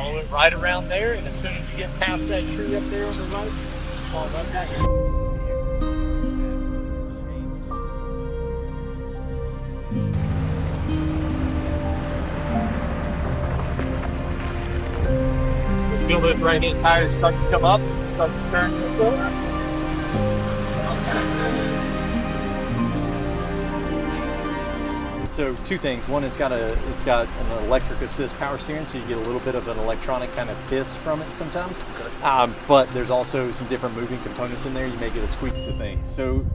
follow it right around there, and as soon as you get past that tree up there on the right, follow right back. So feel those right-hand tires start to come up, start to turn this way. So two things. One, it's got an electric assist power steering, so you get a little bit of an electronic kind of hiss from it sometimes. But there's also some different moving components in there. You may get a squeaks of things. So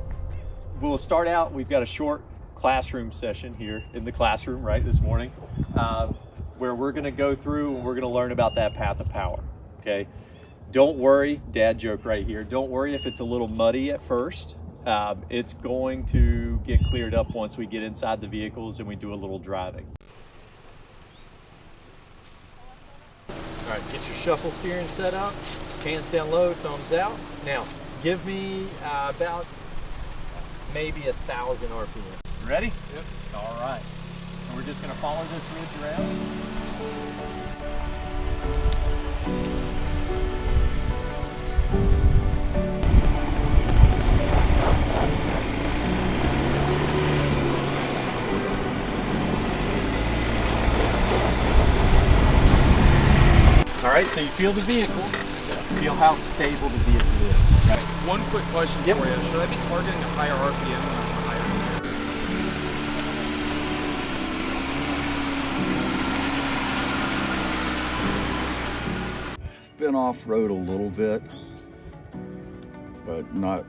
we'll start out. We've got a short classroom session here in the classroom, right, this morning, where we're going to go through and we're going to learn about that path of power. Okay. Don't worry, dad joke right here. Don't worry if it's a little muddy at first. It's going to get cleared up once we get inside the vehicles and we do a little driving. All right, get your shuffle steering set up, hands down low, thumbs out. Now, give me about maybe 1,000 RPM. You ready? Yep. All right. And we're just gonna follow this ridge around. All right, so you feel the vehicle, feel how stable the vehicle is. Right. One quick question for you. Should I be targeting a higher RPM or higher? I've been off-road a little bit, but not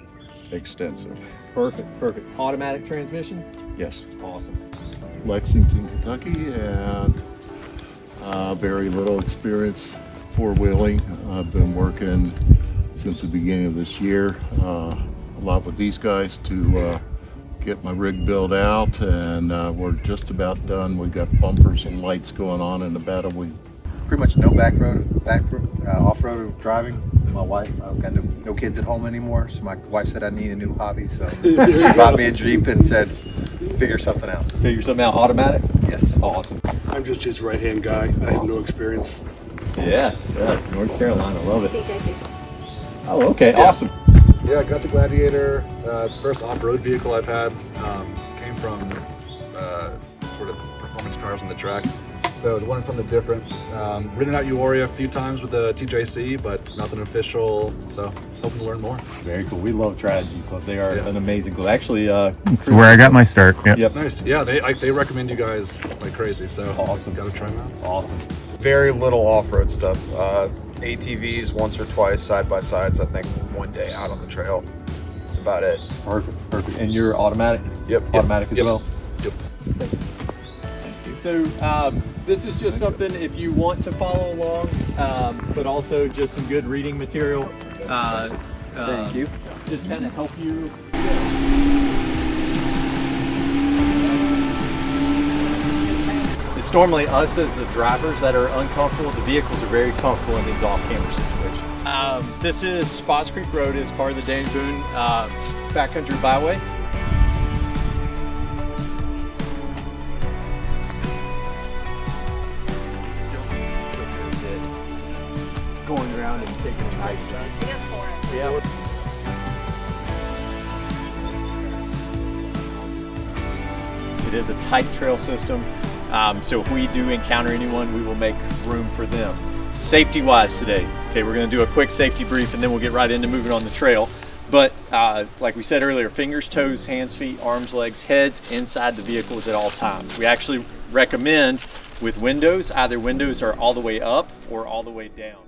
extensive. Perfect, perfect. Automatic transmission? Yes. Awesome. Lexington, Kentucky, and very little experience four-wheeling. I've been working since the beginning of this year, a lot with these guys to get my rig built out, and we're just about done. We got bumpers and lights going on in the battle. We pretty much no off-road driving. My wife, I've got no kids at home anymore, so my wife said I need a new hobby, so she bought me a Jeep and said, figure something out. Figure something out, automatic? Yes. Awesome. I'm just his right-hand guy. I have no experience. Yeah, North Carolina, love it. TJC. Oh, okay, awesome. Yeah, I got the Gladiator. It's the first off-road vehicle I've had. Came from sort of performance cars on the track. So I wanted something different. Ridden out Euphoria a few times with the TJC, but nothing official. So hoping to learn more. Very cool. We love Strategy Club. They are an amazing club. Actually, It's where I got my start. Yep. Nice. Yeah, they recommend you guys like crazy. So awesome. Got to try them out. Awesome. Very little off-road stuff. ATVs once or twice, side-by-sides, I think one day out on the trail. That's about it. Perfect, perfect. And you're automatic? Yep. Automatic as well? Yep. Thank you. So this is just something if you want to follow along, but also just some good reading material. Thank you. Just kind of help you. It's normally us as the drivers that are uncomfortable. The vehicles are very comfortable in these off-camera situations. This is Spots Creek Road. It's part of the Danny Boone Backcountry Byway. Going around and taking a nice shot. It is for it. Yeah. It is a tight trail system, so if we do encounter anyone, we will make room for them. Safety-wise today, okay, we're going to do a quick safety brief and then we'll get right into moving on the trail. But like we said earlier, fingers, toes, hands, feet, arms, legs, heads inside the vehicles at all times. We actually recommend with windows, either windows are all the way up or all the way down.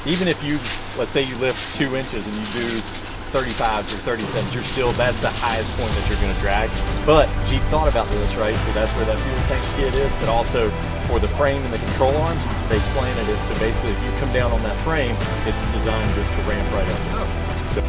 even if you, let's say you lift 2 inches and you do 35s or 37s, you're still, that's the highest point that you're going to drag. But Jeep thought about this, right? So that's where that fuel tank skid is, but also for the frame and the control arms, they slanted it. So basically, if you come down on that frame, it's designed just to ramp right up. So,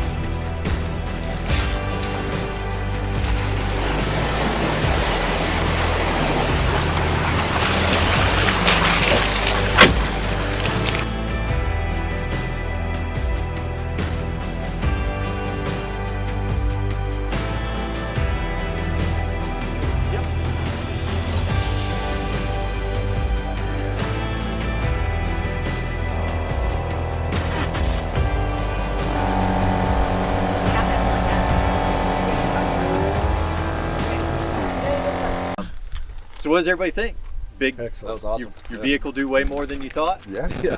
so what does everybody think? Big. Excellent. That was awesome. Your vehicle do way more than you thought? Yeah. Yeah.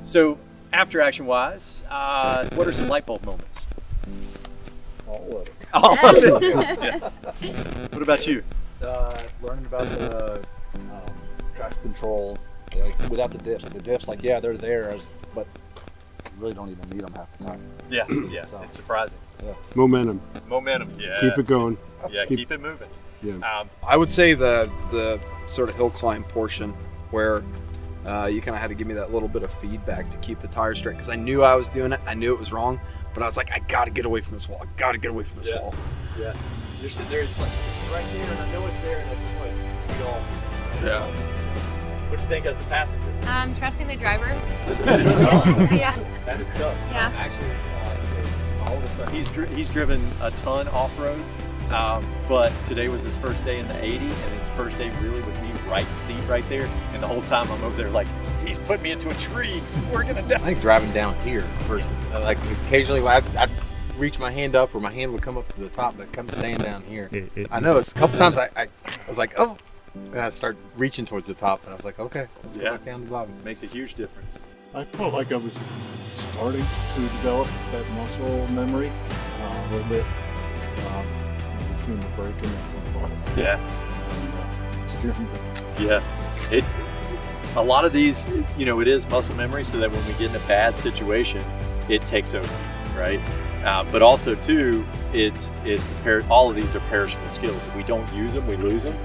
So after action wise, what are some light bulb moments? All of it. All of it. Yeah. What about you? Learning about the traction control, without the diffs. The diffs, like, yeah, they're there, but you really don't even need them half the time. Yeah, yeah. So. It's surprising. Momentum. Momentum. Yeah. Keep it going. Yeah. Keep it moving. Yeah. I would say the sort of hill climb portion where you kind of had to give me that little bit of feedback to keep the tires straight, because I knew I was doing it. I knew it was wrong, but I was like, I got to get away from this wall. I got to get away from this wall. Yeah. You're sitting there, it's like, it's right there, and I know it's there, and I just want to be all. Yeah. What do you think as a passenger? Trusting the driver. That is tough. Yeah. That is tough. Yeah. Actually, so all of a sudden, he's driven a ton off-road, but today was his first day in the 80, and his first day really with me right seat right there, and the whole time I'm over there like, he's put me into a tree, we're gonna die. I think driving down here versus like occasionally I'd reach my hand up, or my hand would come up to the top, but come staying down here. I know it's a couple times I was like, oh, and I start reaching towards the top, and I was like, okay, let's go back down to the bottom. Makes a huge difference. I felt like I was starting to develop that muscle memory a little bit between the braking and the throttle. Yeah. And steering wheel. Yeah. A lot of these, it is muscle memory, so that when we get in a bad situation, it takes over, right? But also too, all of these are perishable skills. If we don't use them, we lose them.